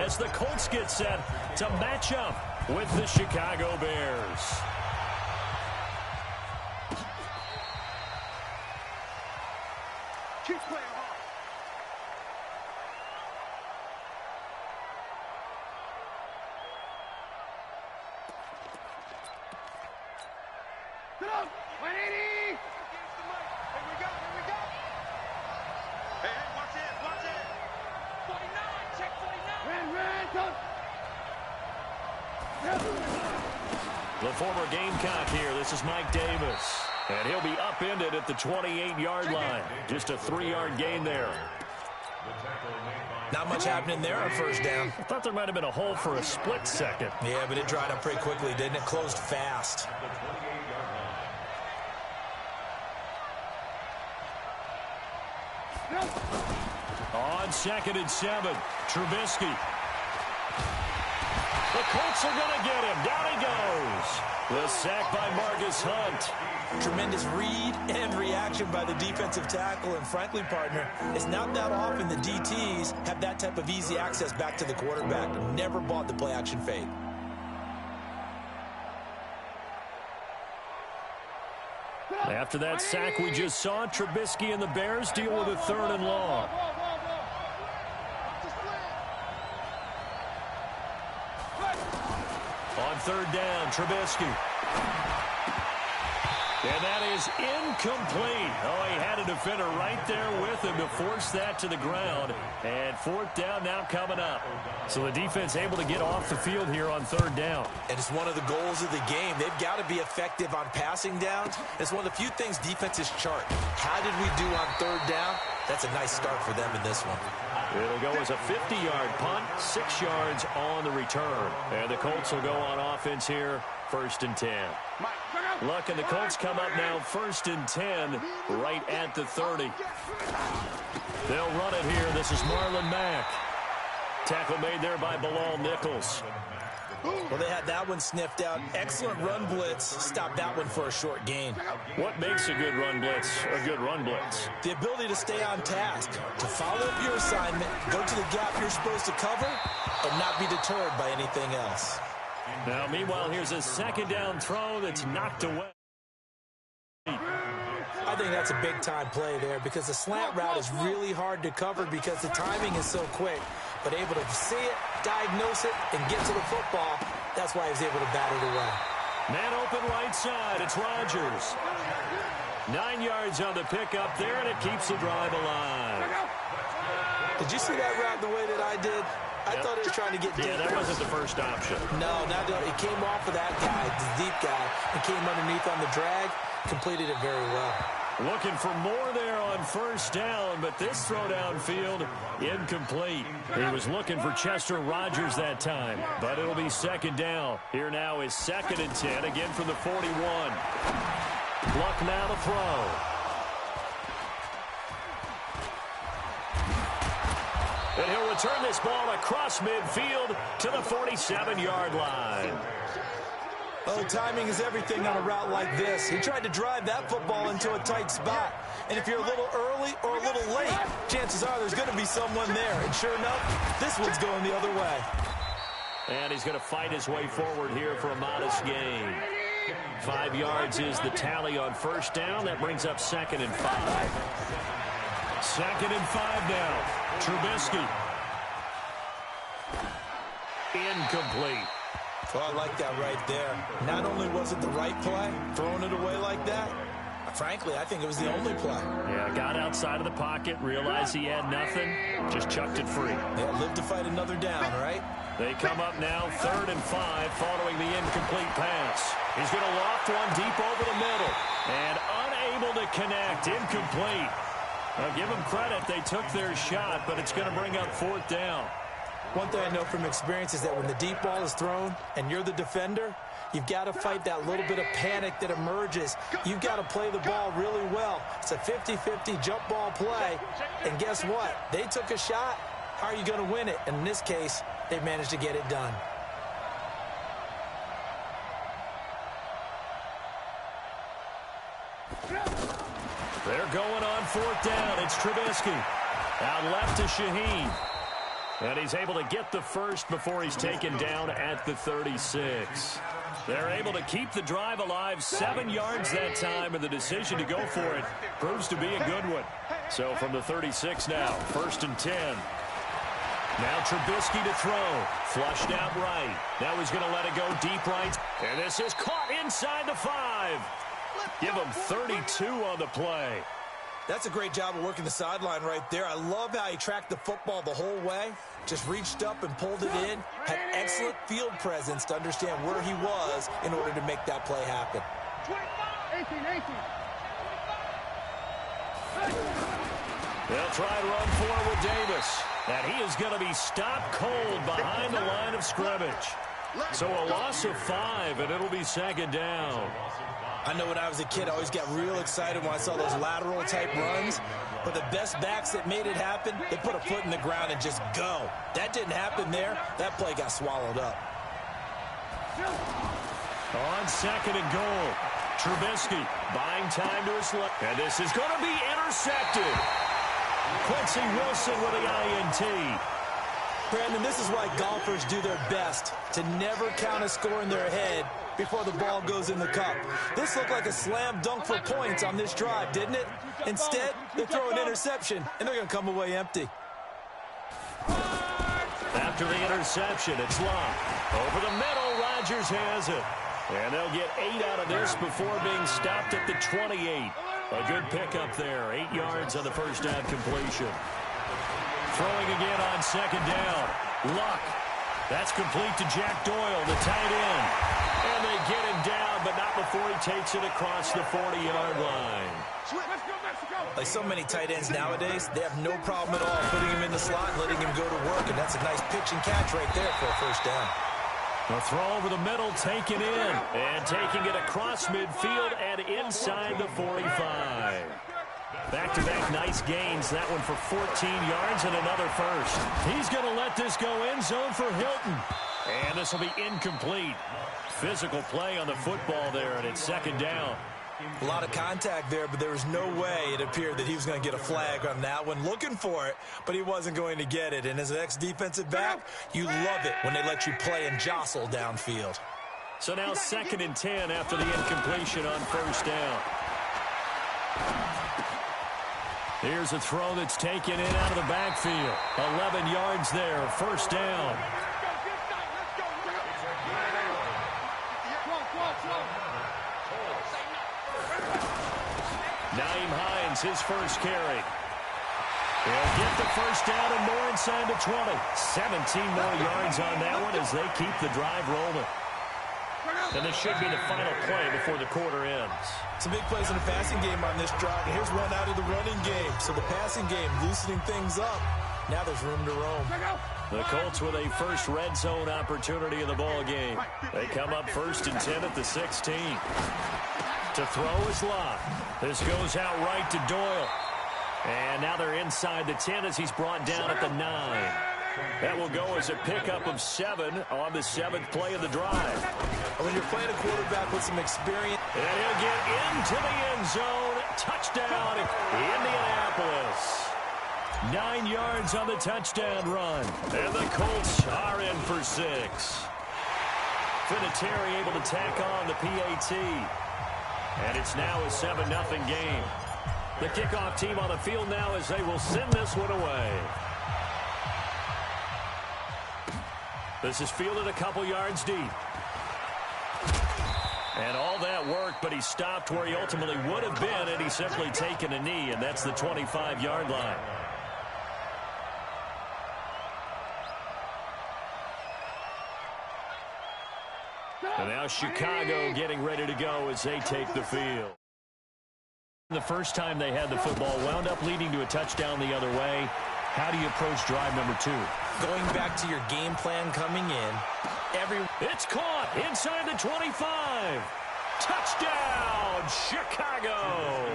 as the Colts get set to match up with the Chicago Bears. Keep playing hard. Get up! 180! Here we go, here we go! Hey, watch it, watch it! 49, check 49! Red, go! The former Gamecock here. This is Mike Davis. And he'll be upended at the 28-yard line. Just a 3-yard gain there. Not much happening there on first down. I thought there might have been a hole for a split second. Yeah, but it dried up pretty quickly, didn't it? Closed fast. On 2nd and 7, Trubisky. The Colts are going to get him. Down he goes. The sack by Marcus Hunt. Tremendous read and reaction by the defensive tackle. And frankly, partner, it's not that often the DTs have that type of easy access back to the quarterback. Never bought the play-action fade. After that sack we just saw, Trubisky and the Bears deal with a 3rd and long. On 3rd down, Trubisky. And that is incomplete. Oh, he had a defender right there with him to force that to the ground. And 4th down now coming up. So the defense able to get off the field here on 3rd down. And it's one of the goals of the game. They've got to be effective on passing downs. It's one of the few things defenses chart. How did we do on 3rd down? That's a nice start for them in this one. It'll go as a 50-yard punt, 6 yards on the return. And the Colts will go on offense here, 1st and 10. Luck, and the Colts come up now 1st and 10 right at the 30. They'll run it here. This is Marlon Mack. Tackle made there by Bilal Nichols. Well, they had that one sniffed out. Excellent run blitz. Stopped that one for a short gain. What makes a good run blitz a good run blitz? The ability to stay on task, to follow up your assignment, go to the gap you're supposed to cover, and not be deterred by anything else. Now, meanwhile, here's a 2nd down throw that's knocked away. I think that's a big-time play there because the slant route is really hard to cover because the timing is so quick. But able to see it, diagnose it, and get to the football, that's why he was able to bat it away. Man open right side, it's Rodgers. 9 yards on the pickup there, and it keeps the drive alive. Did you see that route the way that I did? I thought it was trying to get deep. Yeah, that wasn't the first option. No, it came off of that guy, the deep guy, and came underneath on the drag, completed it very well. Looking for more there on 1st down, but this throw downfield, incomplete. He was looking for Chester Rogers that time, but it'll be 2nd down. Here now is 2nd and 10, again from the 41. Luck now to throw. And he'll return this ball across midfield to the 47-yard line. Oh, timing is everything on a route like this. He tried to drive that football into a tight spot. And if you're a little early or a little late, chances are there's going to be someone there. And sure enough, this one's going the other way. And he's going to fight his way forward here for a modest gain. 5 yards is the tally on 1st down. That brings up 2nd and 5. 2nd and 5 now. Trubisky. Incomplete. Well, I like that right there. Not only was it the right play, throwing it away like that, frankly, I think it was the only play. Yeah, got outside of the pocket, realized he had nothing, just chucked it free. Yeah, live to fight another down, right? They come up now 3rd and 5 following the incomplete pass. He's going to loft one deep over the middle and unable to connect. Incomplete. Now, give them credit. They took their shot, but it's going to bring up 4th down. One thing I know from experience is that when the deep ball is thrown and you're the defender, you've got to fight that little bit of panic that emerges. You've got to play the ball really well. It's a 50-50 jump ball play. And guess what? They took a shot. How are you going to win it? And in this case, they managed to get it done. They're going on 4th down. It's Trubisky. Out left to Shaheen. And he's able to get the first before he's taken down at the 36. They're able to keep the drive alive, 7 yards that time, and the decision to go for it proves to be a good one. So from the 36 now, 1st and 10. Now Trubisky to throw. Flushed out right. Now he's going to let it go deep right. And this is caught inside the 5. Give him 32 on the play. That's a great job of working the sideline right there. I love how he tracked the football the whole way. Just reached up and pulled it in. Had excellent field presence to understand where he was in order to make that play happen. 18. They'll try to run forward with Davis. And he is going to be stopped cold behind the line of scrimmage. So a loss of 5, and it'll be 2nd down. I know when I was a kid, I always got real excited when I saw those lateral-type runs. But the best backs that made it happen, they put a foot in the ground and just go. That didn't happen there. That play got swallowed up. On 2nd and goal, Trubisky buying time to his left. And this is going to be intercepted. Quincy Wilson with the INT. Brandon, this is why golfers do their best to never count a score in their head before the ball goes in the cup. This looked like a slam dunk for points on this drive, didn't it? Instead, they throw an interception, and they're going to come away empty. After the interception, it's locked. Over the middle, Rodgers has it. And they'll get 8 out of this before being stopped at the 28. A good pickup there. 8 yards on the first down completion. Throwing again on 2nd down. Luck. That's complete to Jack Doyle, the tight end. And they get him down, but not before he takes it across the 40-yard line. Like so many tight ends nowadays, they have no problem at all putting him in the slot and letting him go to work. And that's a nice pitch and catch right there for a first down. A throw over the middle, taken in. And taking it across midfield and inside the 45. Back-to-back nice gains. That one for 14 yards and another first. He's going to let this go end zone for Hilton. And this will be incomplete. Physical play on the football there, and it's 2nd down. A lot of contact there, but there was no way it appeared that he was going to get a flag on that one. Looking for it, but he wasn't going to get it. And as an ex-defensive back, you love it when they let you play and jostle downfield. So now 2nd and 10 after the incompletion on first down. Here's a throw that's taken in out of the backfield. 11 yards there, first down. Naeem Hines, his first carry. They'll get the first down and more inside the 20. 17 more yards on that one as they keep the drive rolling. And this should be the final play before the quarter ends. Some big plays in the passing game on this drive. And here's one out of the running game. So the passing game loosening things up. Now there's room to roam. The Colts with a first red zone opportunity in the ball game. They come up 1st and 10 at the 16. To throw is Locke. This goes out right to Doyle. And now they're inside the 10 as he's brought down at the 9. That will go as a pickup of 7 on the 7th play of the drive. When you're playing a quarterback with some experience. And he'll get into the end zone. Touchdown, Indianapolis. 9 yards on the touchdown run. And the Colts are in for 6. Vinatieri able to tack on the PAT. And it's now a 7-0 game. The kickoff team on the field now as they will send this one away. This is fielded a couple yards deep. And all that work, but he stopped where he ultimately would have been, and he's simply taken a knee, and that's the 25-yard line. And now Chicago getting ready to go as they take the field. The first time they had the football wound up leading to a touchdown the other way. How do you approach drive number 2? Going back to your game plan coming in. It's caught inside the 25. Touchdown, Chicago.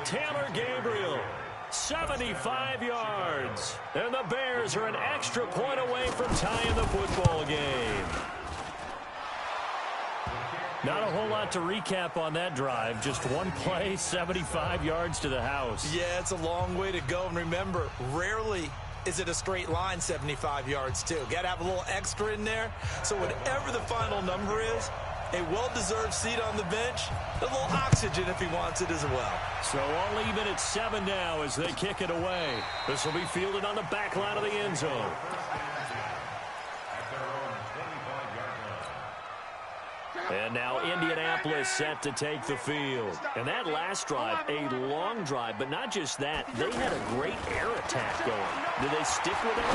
Taylor Gabriel, 75 yards. And the Bears are an extra point away from tying the football game. Not a whole lot to recap on that drive. Just one play, 75 yards to the house. Yeah, it's a long way to go. And remember, rarely is it a straight line 75 yards, too? Got to have a little extra in there. So whatever the final number is, a well-deserved seat on the bench, a little oxygen if he wants it as well. So all even at 7 now as they kick it away. This will be fielded on the back line of the end zone. And now Indianapolis set to take the field. And that last drive, a long drive, but not just that. They had a great air attack going. Did they stick with it?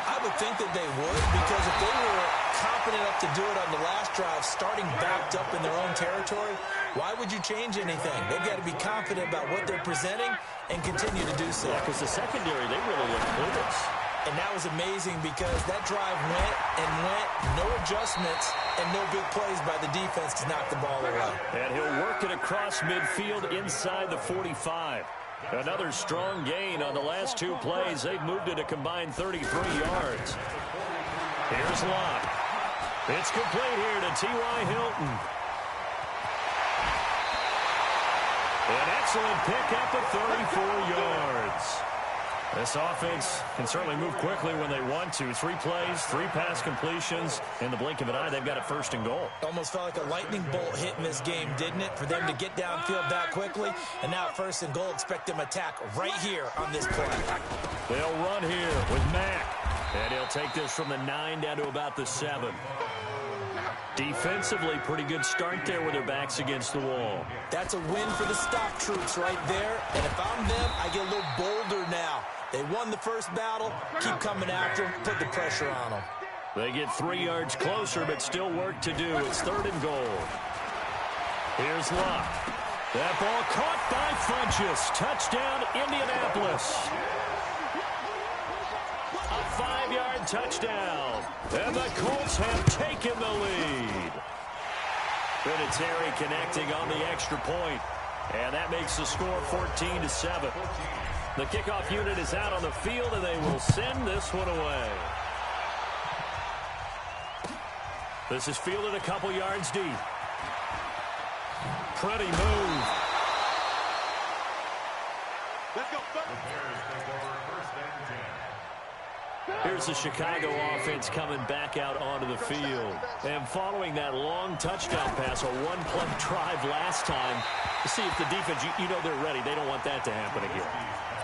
I would think that they would, because if they were confident enough to do it on the last drive, starting backed up in their own territory, why would you change anything? They've got to be confident about what they're presenting and continue to do so. Yeah, because the secondary, they really looked clueless. And that was amazing because that drive went and went, no adjustments, and no big plays by the defense to knock the ball away. And he'll work it across midfield inside the 45. Another strong gain on the last 2 plays. They've moved it a combined 33 yards. Here's Locke. It's complete here to T.Y. Hilton. An excellent pickup of 34 yards. This offense can certainly move quickly when they want to. 3 plays, 3 pass completions. In the blink of an eye, they've got it 1st and goal. Almost felt like a lightning bolt hit in this game, didn't it? For them to get downfield that quickly. And now 1st and goal, expect them to attack right here on this play. They'll run here with Mack. And he'll take this from the 9 down to about the 7. Defensively, pretty good start there with their backs against the wall. That's a win for the stop troops right there. And if I'm them, I get a little bolder now. They won the first battle. Keep coming after them. Put the pressure on them. They get 3 yards closer, but still work to do. It's 3rd and goal. Here's Locke. That ball caught by Funchess. Touchdown, Indianapolis. A 5-yard touchdown. And the Colts have taken the lead. Vinatieri connecting on the extra point. And that makes the score 14-7. The kickoff unit is out on the field, and they will send this one away. This is fielded a couple yards deep. Pretty move. Let's go. Here's the Chicago offense coming back out onto the field. And following that long touchdown pass, a 1-play drive last time, to see if the defense, you know they're ready. They don't want that to happen again.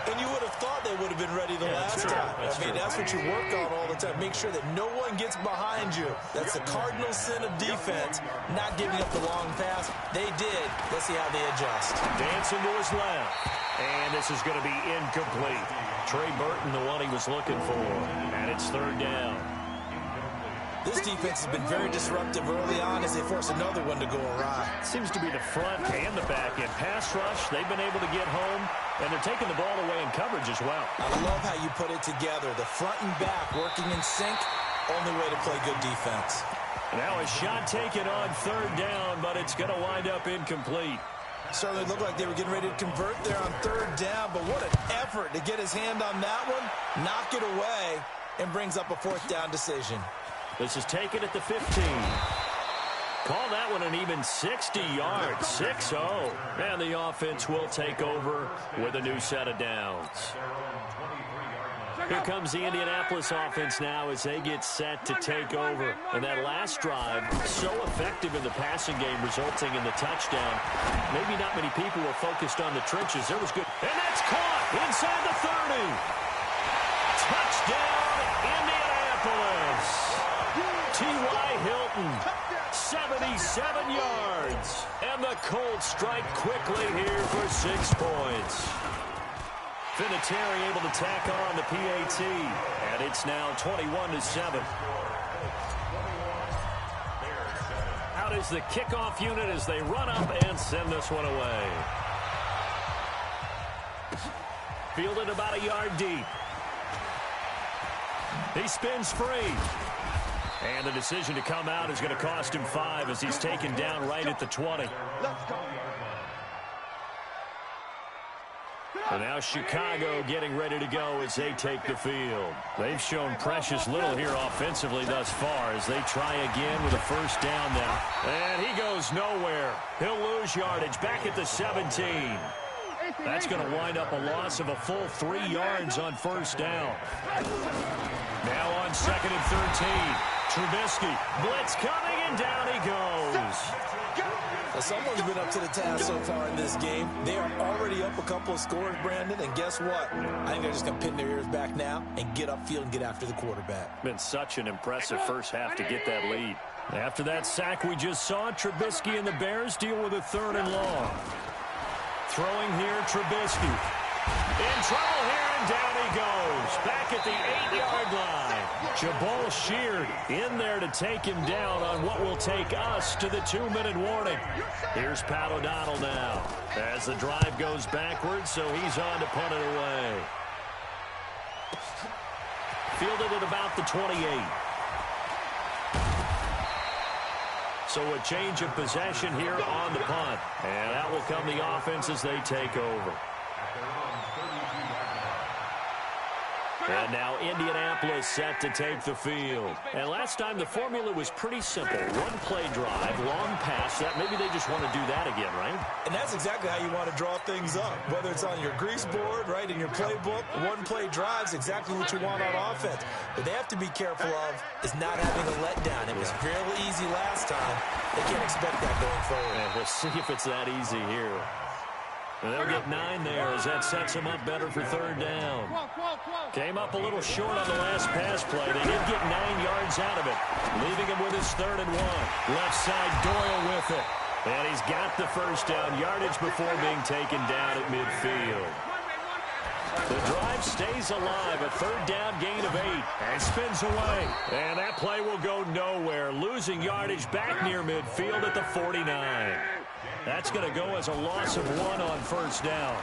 And you would have thought they would have been ready the last time. That's what you work on all the time. Make sure that no one gets behind you. That's the cardinal sin of defense, not giving up the long pass. They did. Let's see how they adjust. Dancing to his left. And this is going to be incomplete. Trey Burton, the one he was looking for. And it's 3rd down. This defense has been very disruptive early on as they force another one to go awry. Seems to be the front and the back end. Pass rush, they've been able to get home, and they're taking the ball away in coverage as well. I love how you put it together. The front and back working in sync, only way to play good defense. Now a shot taken on 3rd down, but it's going to wind up incomplete. Certainly looked like they were getting ready to convert there on 3rd down, but what an effort to get his hand on that one, knock it away, and brings up a 4th down decision. This is taken at the 15. Call that one an even 60 yards, 6-0. And the offense will take over with a new set of downs. Here comes the Indianapolis offense now as they get set to take over. And that last drive, so effective in the passing game, resulting in the touchdown. Maybe not many people were focused on the trenches. There was good. And that's caught inside the 30. Touchdown, Indianapolis. T.Y. Hilton, 77 yards. And the Colts strike quickly here for 6 points. Vinatieri able to tack on the PAT. And it's now 21-7. Out is the kickoff unit as they run up and send this one away. Fielded about a yard deep. He spins free. And the decision to come out is going to cost him 5 as he's taken down right at the 20. And now Chicago getting ready to go as they take the field. They've shown precious little here offensively thus far as they try again with a 1st down now. And he goes nowhere. He'll lose yardage back at the 17. That's going to wind up a loss of a full 3 yards on first down. Now on 2nd and 13. Trubisky, blitz coming, and down he goes. Well, someone's been up to the task so far in this game. They are already up a couple of scores, Brandon, and guess what? I think they're just going to pin their ears back now and get upfield and get after the quarterback. Been such an impressive first half to get that lead. After that sack we just saw, Trubisky and the Bears deal with a 3rd and long. Throwing here, Trubisky. In trouble here, and down he goes. Back at the 8-yard line. Jabal Sheard in there to take him down on what will take us to the 2-minute warning. Here's Pat O'Donnell now. As the drive goes backwards, so he's on to punt it away. Fielded at about the 28. So a change of possession here on the punt. And that will come the offense as they take over. And now Indianapolis set to take the field. And last time the formula was pretty simple. 1-play drive, long pass. That maybe they just want to do that again, right? And that's exactly how you want to draw things up. Whether it's on your grease board, right, in your playbook, 1-play drive's exactly what you want on offense. What they have to be careful of is not having a letdown. It was fairly easy last time. They can't expect that going forward. And we'll see if it's that easy here. And they'll get 9 there as that sets them up better for 3rd down. Came up a little short on the last pass play. They did get 9 yards out of it, leaving him with his 3rd and 1. Left side, Doyle with it. And he's got the first down yardage before being taken down at midfield. The drive stays alive, a 3rd down gain of 8, and spins away. And that play will go nowhere, losing yardage back near midfield at the 49. That's going to go as a loss of 1 on first down.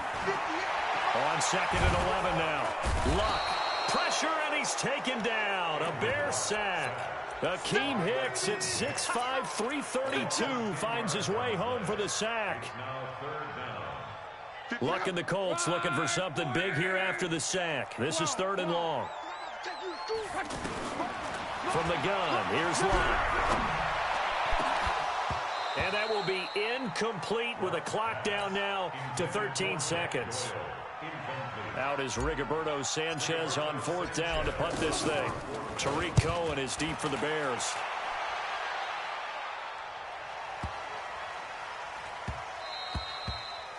On 2nd and 11 now. Luck, pressure, and he's taken down. A Bear sack. Akeem Hicks at 6'5", 332 finds his way home for the sack. Luck and the Colts looking for something big here after the sack. This is 3rd and long. From the gun, here's Luck. And that will be incomplete with a clock down now to 13 seconds. Out is Rigoberto Sanchez on 4th down to punt this thing. Tariq Cohen is deep for the Bears.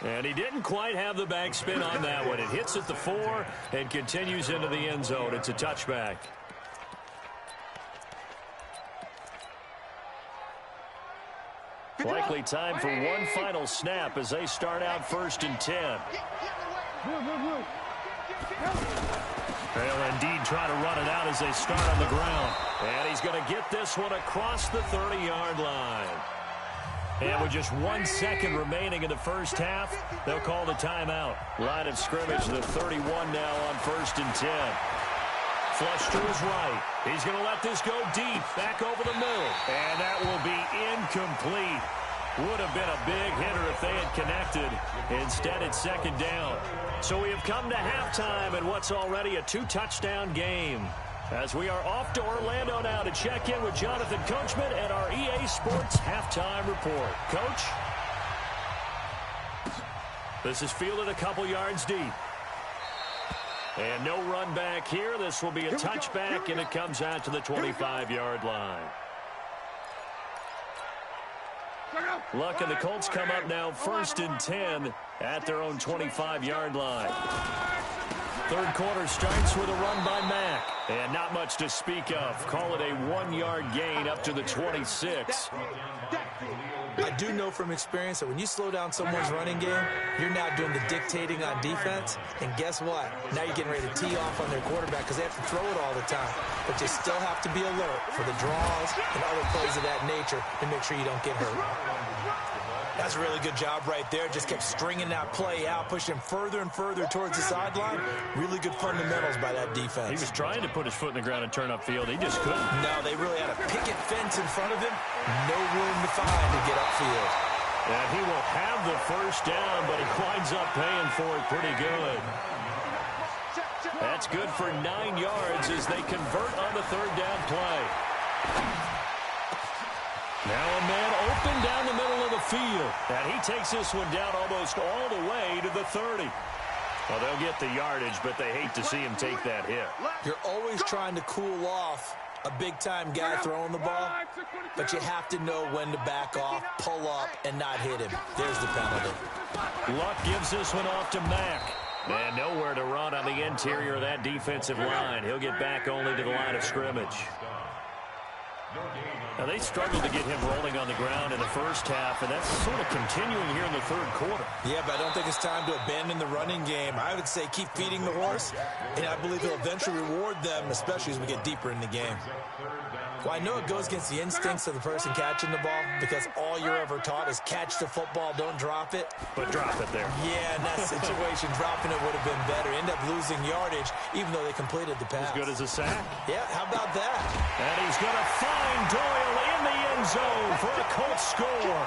And he didn't quite have the backspin on that one. It hits at the 4 and continues into the end zone. It's a touchback. Likely time for one final snap as they start out 1st and 10. They'll indeed try to run it out as they start on the ground. And he's going to get this one across the 30-yard line. And with just 1 second remaining in the first half, they'll call the timeout. Line of scrimmage, the 31 now on 1st and 10. Flush to his right. He's going to let this go deep, back over the middle. And that will be incomplete. Would have been a big hitter if they had connected. Instead, it's 2nd down. So we have come to halftime in what's already a 2-touchdown game. As we are off to Orlando now to check in with Jonathan Coachman and our EA Sports Halftime Report. Coach? This is fielded a couple yards deep. And no run back here. This will be a touchback, and it comes out to the 25-yard line. Luck and the Colts come up now 1st and 10 at their own 25-yard line. 3rd quarter starts with a run by Mack. And not much to speak of. Call it a 1-yard gain up to the 26. I do know from experience that when you slow down someone's running game, you're now doing the dictating on defense. And guess what? Now you're getting ready to tee off on their quarterback because they have to throw it all the time. But you still have to be alert for the draws and other plays of that nature to make sure you don't get hurt. That's a really good job right there. Just kept stringing that play out, pushing him further and further towards the sideline. Really good fundamentals by that defense. He was trying to put his foot in the ground and turn upfield. He just couldn't. No, they really had a picket fence in front of him. No room to find to get upfield. And he will have the first down, but he winds up paying for it pretty good. That's good for 9 yards as they convert on the 3rd down play. Now a man open down the middle of the field. And he takes this one down almost all the way to the 30. Well, they'll get the yardage, but they hate to see him take that hit. You're always trying to cool off a big-time guy throwing the ball, but you have to know when to back off, pull up, and not hit him. There's the penalty. Luck gives this one off to Mack. And nowhere to run on the interior of that defensive line. He'll get back only to the line of scrimmage. Now, they struggled to get him rolling on the ground in the first half, and that's sort of continuing here in the third quarter. Yeah, but I don't think it's time to abandon the running game. I would say keep feeding the horse, and I believe he'll eventually reward them, especially as we get deeper in the game. Well, I know it goes against the instincts of the person catching the ball because all you're ever taught is catch the football, don't drop it. But drop it there. Yeah, in that situation, dropping it would have been better. End up losing yardage, even though they completed the pass. As good as a sack. Yeah, how about that? And he's going to find Doyle in the end zone for a Colts score.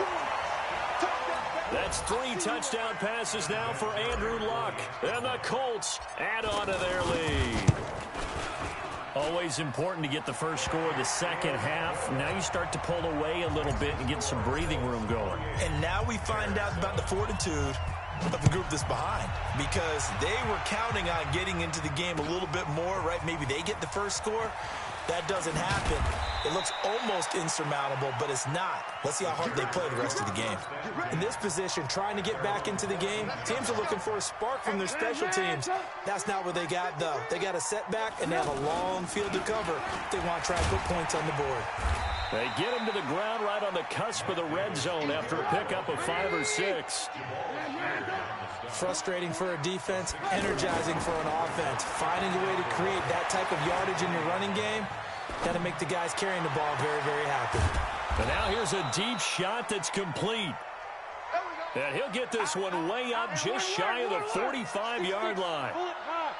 That's 3 touchdown passes now for Andrew Luck. And the Colts add on to their lead. Always important to get the first score of the second half. Now you start to pull away a little bit and get some breathing room going. And now we find out about the fortitude of the group that's behind, because they were counting on getting into the game a little bit more, right? Maybe they get the first score. That doesn't happen. It looks almost insurmountable, but it's not. Let's see how hard they play the rest of the game. In this position, trying to get back into the game, teams are looking for a spark from their special teams. That's not what they got, though. They got a setback, and they have a long field to cover if they want to try and put points on the board. They get him to the ground right on the cusp of the red zone after a pickup of 5 or 6. Frustrating for a defense, energizing for an offense. Finding a way to create that type of yardage in your running game, got to make the guys carrying the ball very, very happy. And now here's a deep shot that's complete. And he'll get this one way up just shy of the 45-yard line.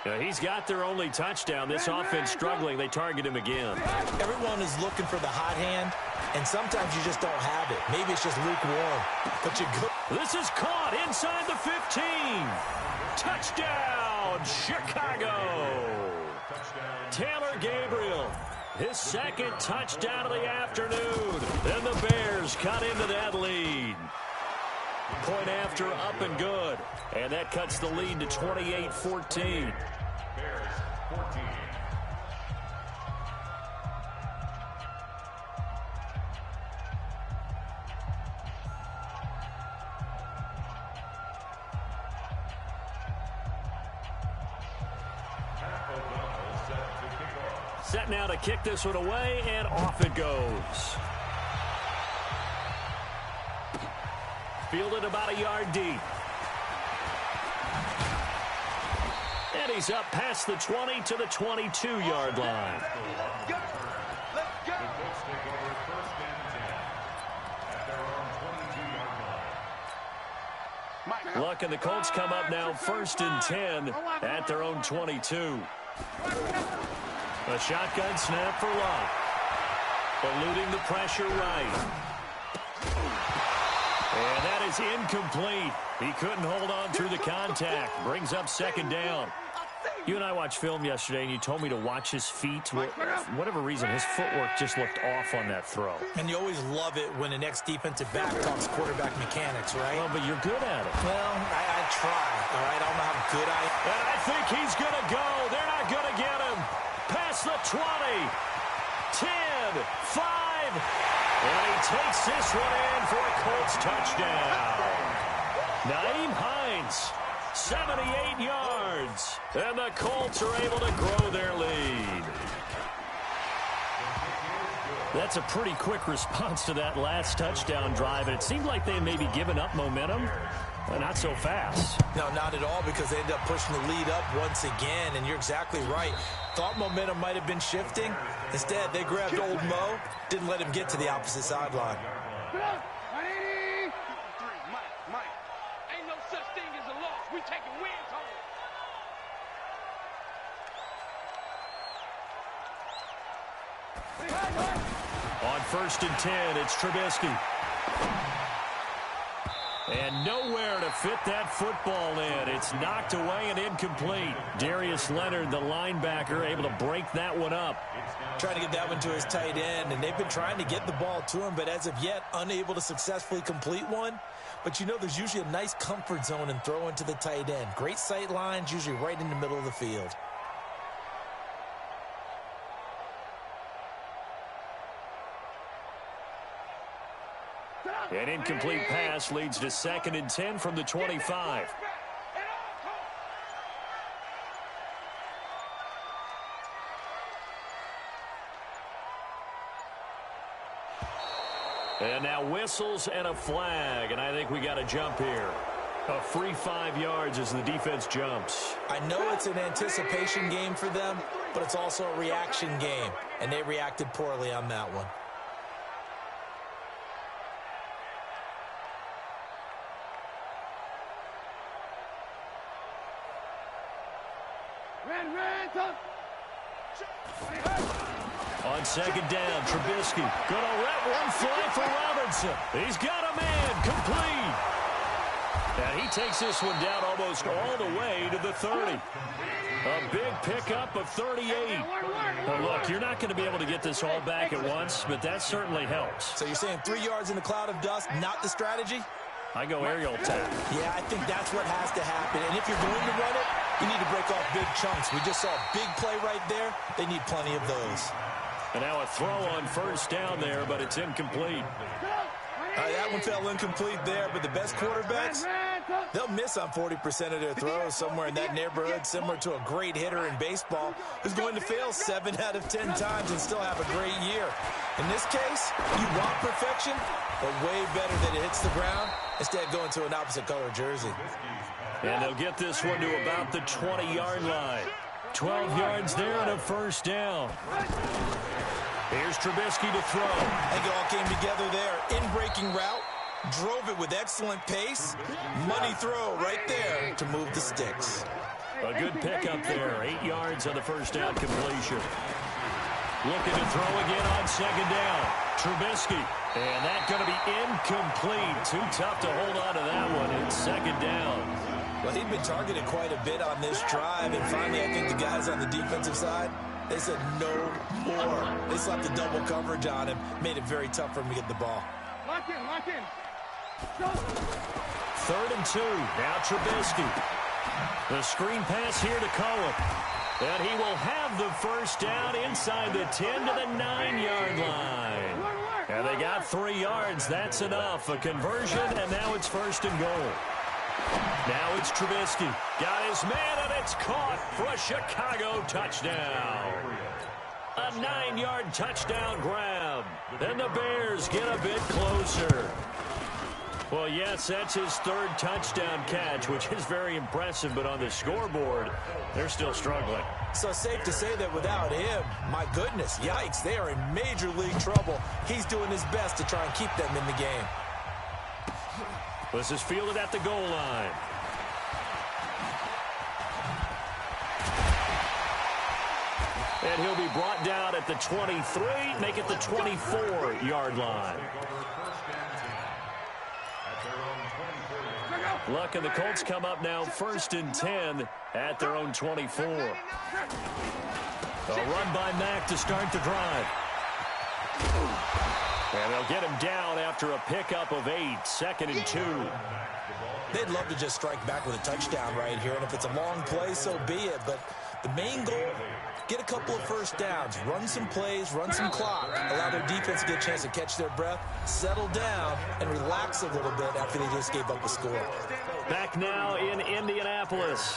Now, he's got their only touchdown. This offense struggling. They target him again. Everyone is looking for the hot hand, and sometimes you just don't have it. Maybe it's just lukewarm. But you go. This is caught inside the 15. Touchdown, Chicago. Taylor Gabriel, his second touchdown of the afternoon. And the Bears cut into that lead. Point after, up and good. And that cuts the lead to 28-14. Set now to kick this one away, and off it goes. Fielded about a yard deep. And he's up past the 20 to the 22-yard line. Luck and the Colts come up now 1st and 10 at their own 22. A shotgun snap for Luck. Eluding the pressure right. And that is incomplete. He couldn't hold on through the contact. Brings up 2nd down. You and I watched film yesterday, and you told me to watch his feet. For whatever reason, his footwork just looked off on that throw. And you always love it when the next defensive back talks quarterback mechanics, right? Well, but you're good at it. Well, I try, all right? I don't know how good I am. And I think he's going to go. They're not going to get him. Past the 20, 10, 5. And he takes this one in for a Colts touchdown. Nyheim Hines, 78 yards. And the Colts are able to grow their lead. That's a pretty quick response to that last touchdown drive. And it seemed like they may be giving up momentum. Not so fast. No, not at all, because they end up pushing the lead up once again, and you're exactly right. Thought momentum might have been shifting. Instead, they grabbed old Mo, didn't let him get to the opposite sideline. Mike, ain't no such thing as a loss. We taking wins home. On 1st and 10, it's Trubisky. And nowhere to fit that football in. It's knocked away and incomplete. Darius Leonard, the linebacker, able to break that one up. Trying to get that one to his tight end, and they've been trying to get the ball to him, but as of yet, unable to successfully complete one. But you know there's usually a nice comfort zone in throwing to the tight end. Great sight lines, usually right in the middle of the field. An incomplete pass leads to 2nd and 10 from the 25. And now whistles and a flag, and I think we got a jump here. A free 5 yards as the defense jumps. I know it's an anticipation game for them, but it's also a reaction game, and they reacted poorly on that one. On 2nd down, Trubisky gonna let one fly for Robinson. He's got a man, complete. And he takes this one down almost all the way to the 30. A big pickup of 38. Now look, you're not going to be able to get this all back at once, but that certainly helps. So you're saying 3 yards in a cloud of dust, not the strategy? I go aerial attack. Yeah, I think that's what has to happen. And if you're going to run it, you need to break off big chunks. We just saw a big play right there. They need plenty of those. And now a throw on 1st down there, but it's incomplete. That one fell incomplete there, but the best quarterbacks, they'll miss on 40% of their throws, somewhere in that neighborhood, similar to a great hitter in baseball who's going to fail 7 out of 10 times and still have a great year. In this case, you want perfection, but way better that it hits the ground instead of going to an opposite color jersey. And they'll get this one to about the 20-yard line. 12 yards there and a 1st down. Here's Trubisky to throw. I think it all came together there. In-breaking route, drove it with excellent pace. Money throw right there to move the sticks. A good pickup there. 8 yards on the 1st down completion. Looking to throw again on 2nd down. Trubisky. And that's going to be incomplete. Too tough to hold on to that one. It's 2nd down. Well, he'd been targeted quite a bit on this drive, and finally I think the guys on the defensive side, they said no more. They slapped the double coverage on him, made it very tough for him to get the ball. Lock in, lock in. 3rd and 2. Now Trubisky. The screen pass here to Cohen. And he will have the 1st down inside the 10 to the 9-yard line. And they got 3 yards. That's enough. A conversion, and now it's 1st and goal. Now it's Trubisky. Got his man, and it's caught for a Chicago touchdown. A 9-yard touchdown grab. And the Bears get a bit closer. Well, yes, that's his 3rd touchdown catch, which is very impressive, but on the scoreboard, they're still struggling. So safe to say that without him, my goodness, yikes, they are in major league trouble. He's doing his best to try and keep them in the game. This is fielded at the goal line. And he'll be brought down at the 23, make it the 24-yard line. Luck and the Colts come up now 1st and 10 at their own 24. A run by Mack to start the drive. And they'll get him down after a pickup of 8, 2nd and 2. They'd love to just strike back with a touchdown right here, and if it's a long play, so be it. But the main goal, get a couple of 1st downs, run some plays, run some clock, allow their defense to get a chance to catch their breath, settle down, and relax a little bit after they just gave up a score. Back now in Indianapolis.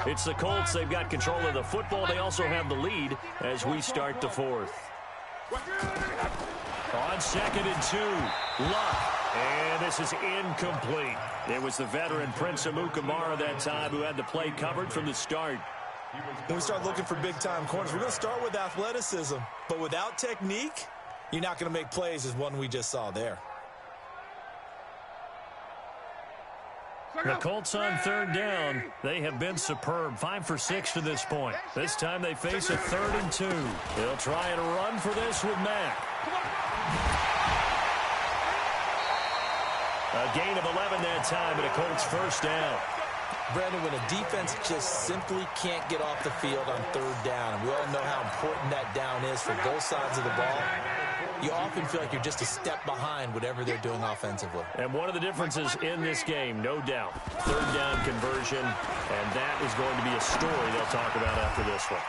It's the Colts. They've got control of the football. They also have the lead as we start the 4th. On 2nd and 2, Luck. And this is incomplete. It was the veteran Prince Amukamara that time who had the play covered from the start. When we start looking for big-time corners, we're going to start with athleticism. But without technique, you're not going to make plays as one we just saw there. The Colts on 3rd down. They have been superb. 5 for 6 to this point. This time they face a 3rd and 2. They'll try and run for this with Mack. A gain of 11 that time, and a Colts first down. Brandon, when a defense just simply can't get off the field on third down, and we all know how important that down is for both sides of the ball, you often feel like you're just a step behind whatever they're doing offensively. And one of the differences in this game, no doubt, third down conversion, and that is going to be a story they'll talk about after this one.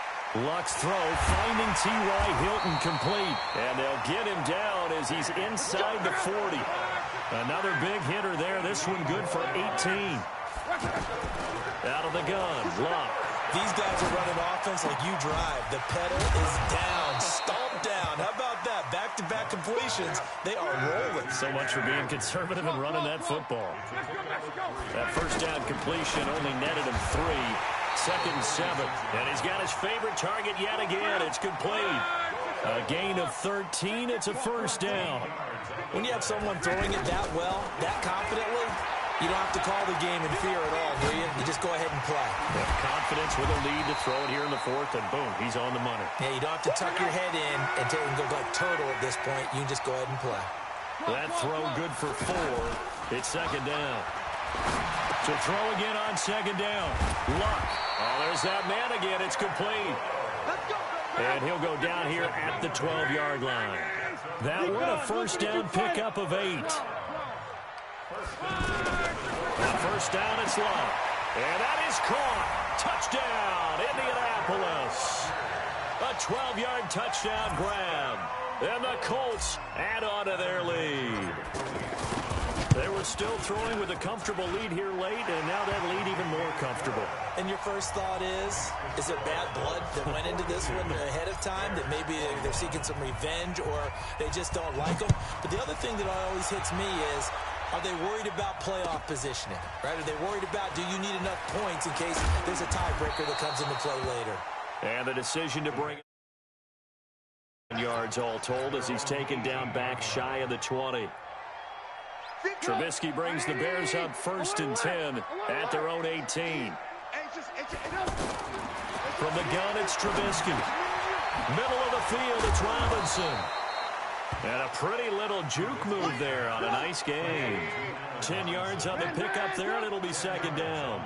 Luck's throw, finding T.Y. Hilton complete, and they'll get him down as he's inside the 40. Another big hitter there, this one good for 18. Out of the gun, Luck. These guys are running offense like you drive. The pedal is down, stomped down. How about that? Back-to-back completions. They are rolling. So much for being conservative and running that football. That first down completion only netted him 3. Second and 7. And he's got his favorite target yet again. It's complete. A gain of 13. It's a first down. When you have someone throwing it that well, that confidently, you don't have to call the game in fear at all, do you? You just go ahead and play. With confidence with a lead to throw it here in the fourth, and boom, he's on the money. Yeah, you don't have to tuck your head in and go like turtle at this point. You can just go ahead and play. That throw good for 4. It's second down. To throw again on second down. Luck. Oh, there's that man again. It's complete. And he'll go down here at the 12-yard line. That one a first down pickup of 8. First down, it's Luck. And that is caught. Touchdown, Indianapolis. A 12-yard touchdown grab. And the Colts add on to their lead. They were still throwing with a comfortable lead here late, and now that lead even more comfortable. And your first thought is it bad blood that went into this one ahead of time, that maybe they're seeking some revenge or they just don't like them? But the other thing that always hits me is, are they worried about playoff positioning? Right? Are they worried about, do you need enough points in case there's a tiebreaker that comes into play later? And the decision to bring yards all told as he's taken down back shy of the 20. Trubisky brings the Bears up first and 10 at their own 18. From the gun, it's Trubisky. Middle of the field, it's Robinson. And a pretty little juke move there on a nice game. 10 yards on the pickup there, and it'll be second down.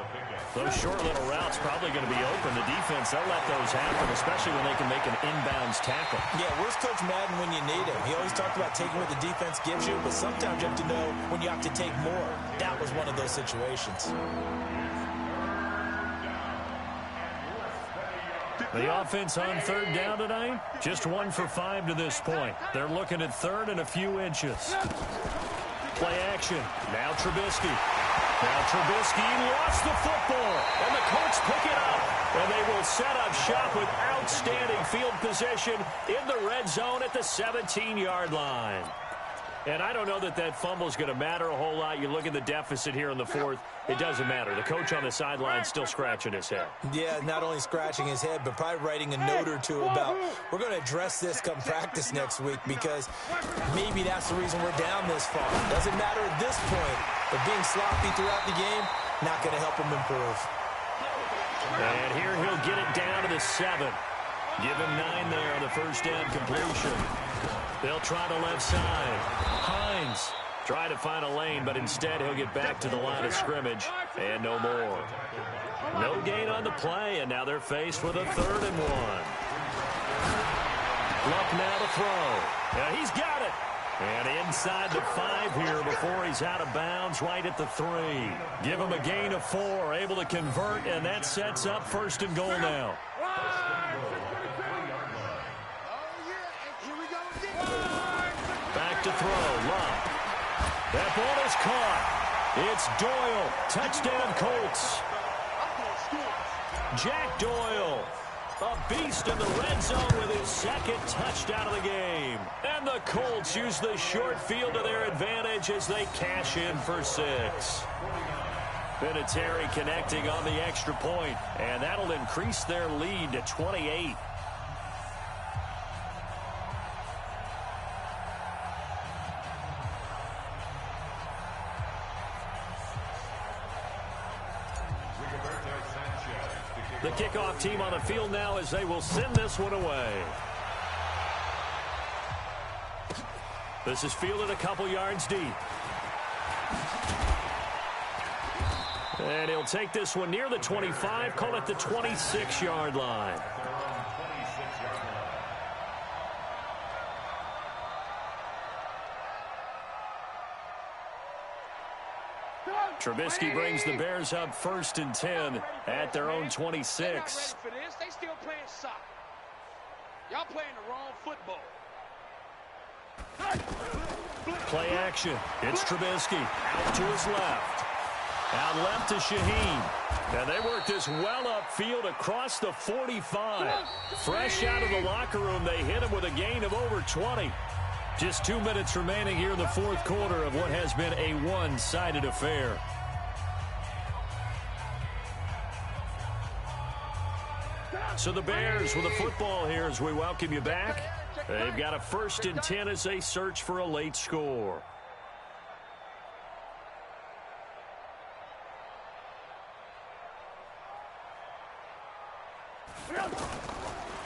Those short little routes probably going to be open. The defense, they'll let those happen, especially when they can make an inbounds tackle. Yeah, where's Coach Madden when you need him? He always talked about taking what the defense gives you, but sometimes you have to know when you have to take more. That was one of those situations. The offense on third down tonight, just 1 for 5 to this point. They're looking at third and a few inches. Play action. Now Trubisky. Now Trubisky lost the football, and the Colts pick it up. And they will set up shop with outstanding field position in the red zone at the 17-yard line. And I don't know that that fumble is going to matter a whole lot. You look at the deficit here in the fourth, it doesn't matter. The coach on the sideline still scratching his head. Yeah, not only scratching his head, but probably writing a note or two about, we're going to address this come practice next week because maybe that's the reason we're down this far. Doesn't matter at this point, but being sloppy throughout the game, not going to help him improve. And here he'll get it down to the 7. Give him 9 there on the first down completion. They'll try the left side. Hines try to find a lane, but instead he'll get back to the line of scrimmage and no more. No gain on the play, and now they're faced with a 3rd and 1. Luck now to throw. Yeah, he's got it. And inside the 5 here before he's out of bounds right at the 3. Give him a gain of 4, able to convert, and that sets up 1st and goal now. Back to throw, Luck. That ball is caught. It's Doyle. Touchdown, Colts. Jack Doyle, a beast in the red zone with his 2nd touchdown of the game. And the Colts use the short field to their advantage as they cash in for 6. Vinatieri connecting on the extra point, and that'll increase their lead to 28. The kickoff team on the field now as they will send this one away. This is fielded a couple yards deep. And he'll take this one near the 25, call it the 26-yard line. Trubisky brings the Bears up 1st and 10 at their own 26. They're not ready for this. They still playing soccer. Y'all playing the wrong football. Play action. It's Trubisky out to his left. Out left to Shaheen. And they work this well upfield across the 45. Fresh out of the locker room, they hit him with a gain of over 20. Just 2 minutes remaining here in the 4th quarter of what has been a one-sided affair. So the Bears with the football here as we welcome you back. They've got a 1st and 10 as they search for a late score.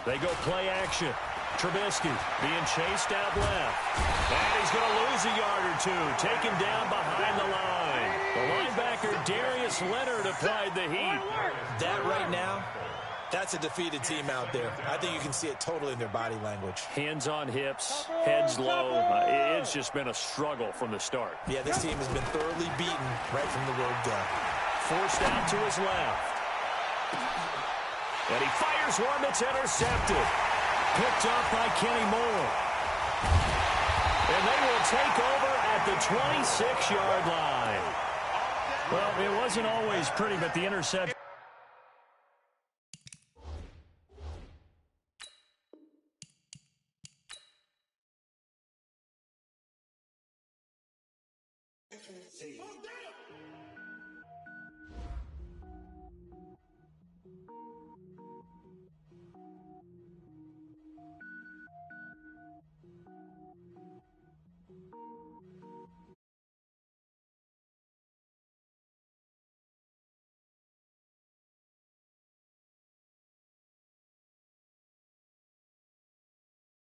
They go play action. Trubisky being chased out left. And he's going to lose a yard or two. Taken down behind the line. The linebacker, Darius Leonard, applied the heat. That right now, that's a defeated team out there. I think you can see it totally in their body language. Hands on hips, heads low. It's just been a struggle from the start. Yeah, this team has been thoroughly beaten right from the word go. Forced out to his left. And he fires one that's intercepted. Picked up by Kenny Moore. And they will take over at the 26-yard line. Well, it wasn't always pretty, but the interception.